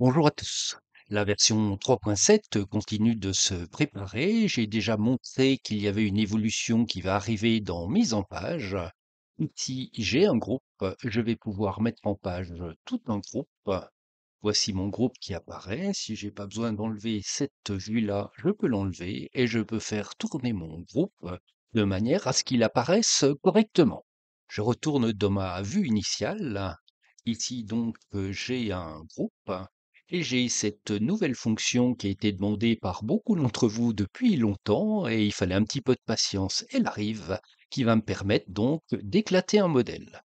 Bonjour à tous. La version 3.7 continue de se préparer. J'ai déjà montré qu'il y avait une évolution qui va arriver dans mise en page. Ici, j'ai un groupe. Je vais pouvoir mettre en page tout un groupe. Voici mon groupe qui apparaît. Si j'ai pas besoin d'enlever cette vue-là, je peux l'enlever et je peux faire tourner mon groupe de manière à ce qu'il apparaisse correctement. Je retourne dans ma vue initiale. Ici, donc, j'ai un groupe et j'ai cette nouvelle fonction qui a été demandée par beaucoup d'entre vous depuis longtemps et il fallait un petit peu de patience. Elle arrive, qui va me permettre donc d'éclater un modèle.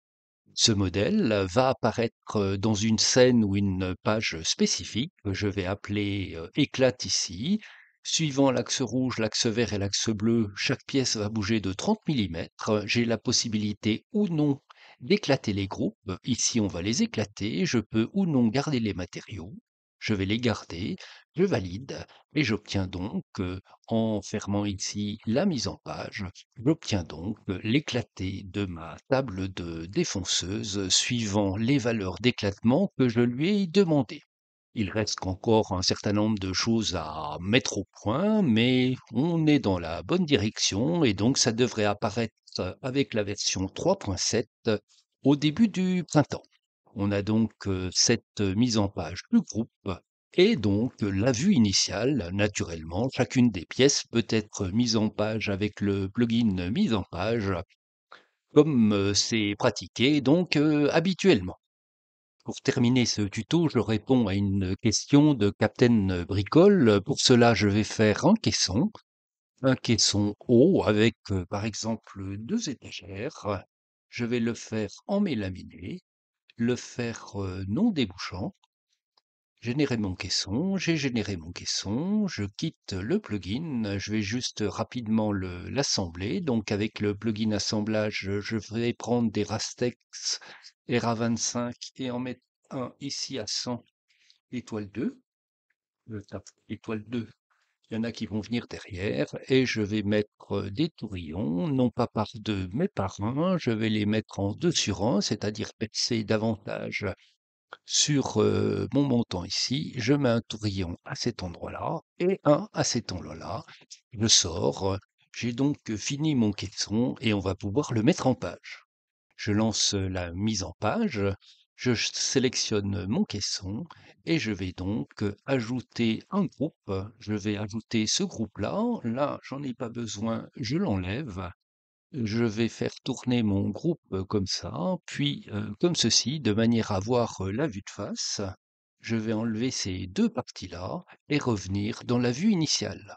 Ce modèle va apparaître dans une scène ou une page spécifique que je vais appeler éclate ici. Suivant l'axe rouge, l'axe vert et l'axe bleu, chaque pièce va bouger de 30 mm. J'ai la possibilité ou non d'éclater les groupes. Ici, on va les éclater. Je peux ou non garder les matériaux. Je vais les garder, je valide et j'obtiens donc, en fermant ici la mise en page, j'obtiens donc l'éclaté de ma table de défonceuse suivant les valeurs d'éclatement que je lui ai demandées. Il reste encore un certain nombre de choses à mettre au point, mais on est dans la bonne direction et donc ça devrait apparaître avec la version 3.7 au début du printemps. On a donc cette mise en page du groupe et donc la vue initiale, naturellement. Chacune des pièces peut être mise en page avec le plugin mise en page, comme c'est pratiqué donc habituellement. Pour terminer ce tuto, je réponds à une question de Captain Bricole. Pour cela, je vais faire un caisson haut avec par exemple deux étagères. Je vais le faire en mélaminé, le faire non débouchant. Générer mon caisson, j'ai généré mon caisson, je quitte le plugin, je vais juste rapidement l'assembler. Donc avec le plugin assemblage, je vais prendre des Rastex RA25 et en mettre un ici à 100 étoile 2. Je tape étoile 2. Il y en a qui vont venir derrière et je vais mettre des tourillons, non pas par deux mais par un. Je vais les mettre en 2 sur 1, c'est-à-dire percer davantage sur mon montant ici, je mets un tourillon à cet endroit-là et un à cet endroit-là. Je sors. J'ai donc fini mon caisson et on va pouvoir le mettre en page. Je lance la mise en page, je sélectionne mon caisson et je vais donc ajouter un groupe. Je vais ajouter ce groupe-là. Là, j'en ai pas besoin, je l'enlève. Je vais faire tourner mon groupe comme ça, puis comme ceci, de manière à voir la vue de face. Je vais enlever ces deux parties-là et revenir dans la vue initiale.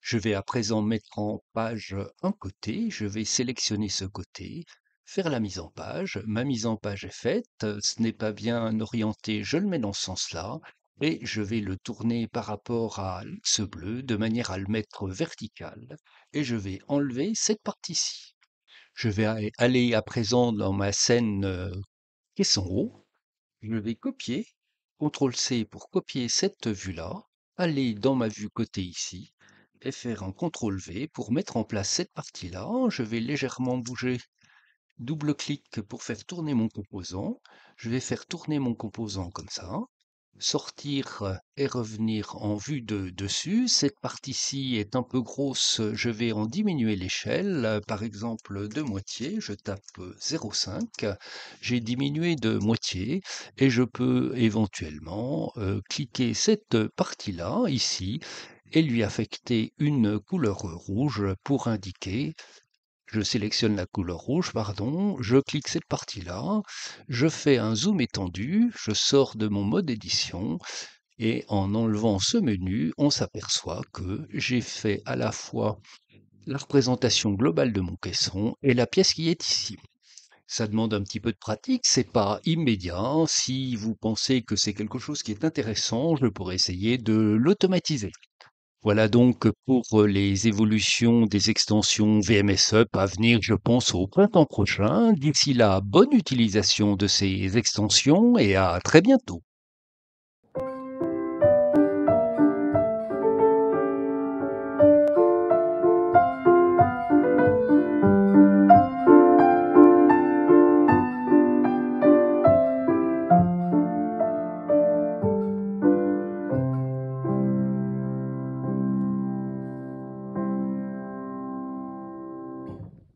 Je vais à présent mettre en page un côté, je vais sélectionner ce côté, faire la mise en page. Ma mise en page est faite, ce n'est pas bien orienté, je le mets dans ce sens-là, et je vais le tourner par rapport à l'axe bleu de manière à le mettre vertical, et je vais enlever cette partie-ci. Je vais aller à présent dans ma scène caisson haut. Je vais copier, CTRL-C pour copier cette vue-là, aller dans ma vue côté ici, et faire un CTRL-V pour mettre en place cette partie-là. Je vais légèrement bouger, double-clic pour faire tourner mon composant. Je vais faire tourner mon composant comme ça, sortir et revenir en vue de dessus. Cette partie-ci est un peu grosse, je vais en diminuer l'échelle, par exemple de moitié, je tape 0,5, j'ai diminué de moitié et je peux éventuellement cliquer cette partie-là, ici, et lui affecter une couleur rouge pour indiquer. Je sélectionne la couleur rouge, pardon, je clique cette partie-là, je fais un zoom étendu, je sors de mon mode édition et en enlevant ce menu, on s'aperçoit que j'ai fait à la fois la représentation globale de mon caisson et la pièce qui est ici. Ça demande un petit peu de pratique, c'est pas immédiat. Si vous pensez que c'est quelque chose qui est intéressant, je pourrais essayer de l'automatiser. Voilà donc pour les évolutions des extensions VMS Up à venir, je pense, au printemps prochain. D'ici là, bonne utilisation de ces extensions et à très bientôt.